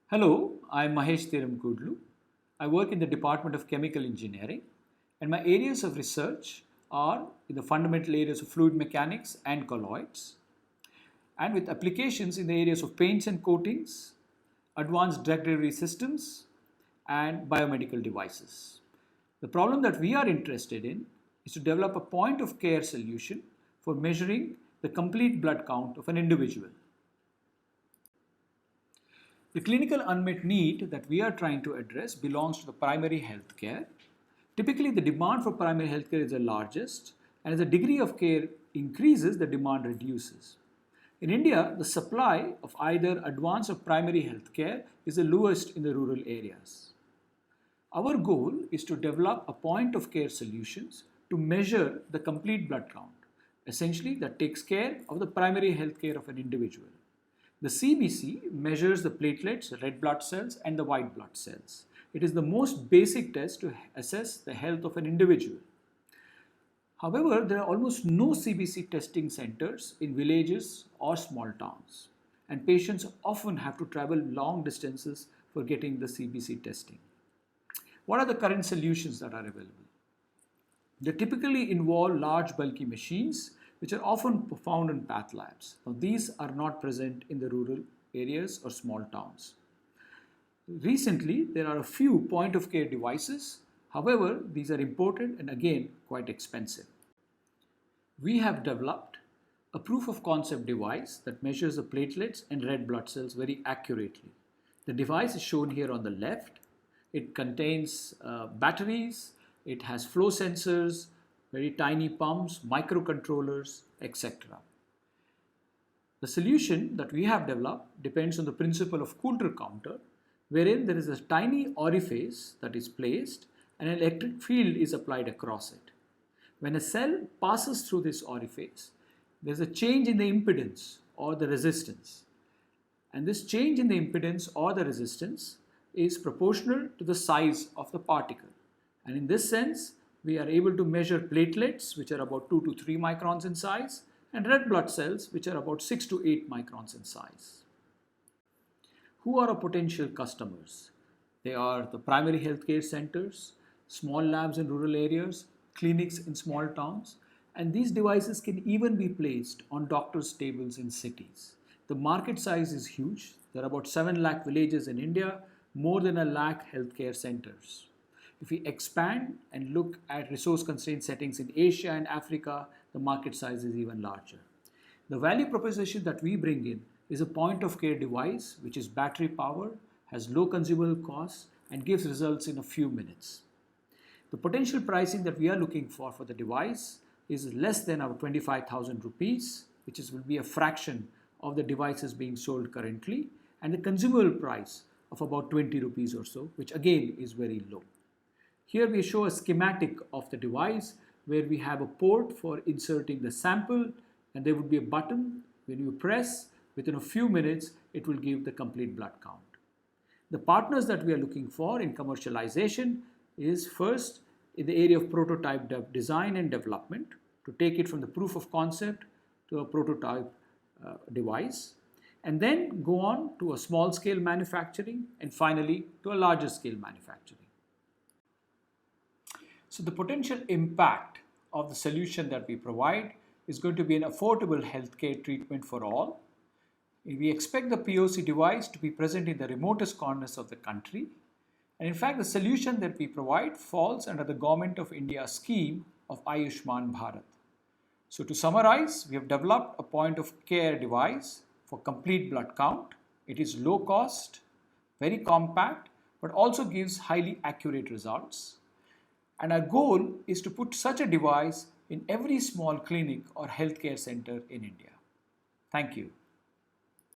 Hello, I'm Mahesh Tirumkudulu. I work in the Department of Chemical Engineering, and my areas of research are in the fundamental areas of fluid mechanics and colloids, and with applications in the areas of paints and coatings, advanced drug delivery systems, and biomedical devices. The problem that we are interested in is to develop a point of care solution for measuring the complete blood count of an individual. The clinical unmet need that we are trying to address belongs to the primary health care. Typically, the demand for primary health care is the largest, and as the degree of care increases, the demand reduces. In India, the supply of either advanced or primary health care is the lowest in the rural areas. Our goal is to develop a point of care solutions to measure the complete blood count, essentially that takes care of the primary health care of an individual. The CBC measures the platelets, red blood cells, and the white blood cells. It is the most basic test to assess the health of an individual. However, there are almost no CBC testing centers in villages or small towns, and patients often have to travel long distances for getting the CBC testing. What are the current solutions that are available? They typically involve large bulky machines which are often found in path labs. Now, these are not present in the rural areas or small towns. Recently, there are a few point of care devices. However, these are imported and again quite expensive. We have developed a proof of concept device that measures the platelets and red blood cells very accurately. The device is shown here on the left. It contains batteries, it has flow sensors, very tiny pumps, microcontrollers, etc. The solution that we have developed depends on the principle of Coulter counter, wherein there is a tiny orifice that is placed and an electric field is applied across it. When a cell passes through this orifice, there is a change in the impedance or the resistance. And this change in the impedance or the resistance is proportional to the size of the particle. And in this sense, we are able to measure platelets, which are about 2 to 3 microns in size, and red blood cells, which are about 6 to 8 microns in size. Who are our potential customers? They are the primary healthcare centers, small labs in rural areas, clinics in small towns, and these devices can even be placed on doctors' tables in cities. The market size is huge. There are about 7 lakh villages in India, more than 1 lakh healthcare centers. If we expand and look at resource-constrained settings in Asia and Africa, the market size is even larger. The value proposition that we bring in is a point-of-care device which is battery-powered, has low consumable costs, and gives results in a few minutes. The potential pricing that we are looking for the device is less than our 25,000 rupees, which will be a fraction of the devices being sold currently, and the consumable price of about 20 rupees or so, which again is very low. Here we show a schematic of the device where we have a port for inserting the sample, and there would be a button. When you press, within a few minutes, it will give the complete blood count. The partners that we are looking for in commercialization is first in the area of prototype design and development to take it from the proof of concept to a prototype device, and then go on to a small scale manufacturing, and finally to a larger scale manufacturing. So the potential impact of the solution that we provide is going to be an affordable healthcare treatment for all. We expect the POC device to be present in the remotest corners of the country. And in fact, the solution that we provide falls under the Government of India scheme of Ayushman Bharat. So to summarize, we have developed a point of care device for complete blood count. It is low cost, very compact, but also gives highly accurate results. And our goal is to put such a device in every small clinic or healthcare center in India. Thank you.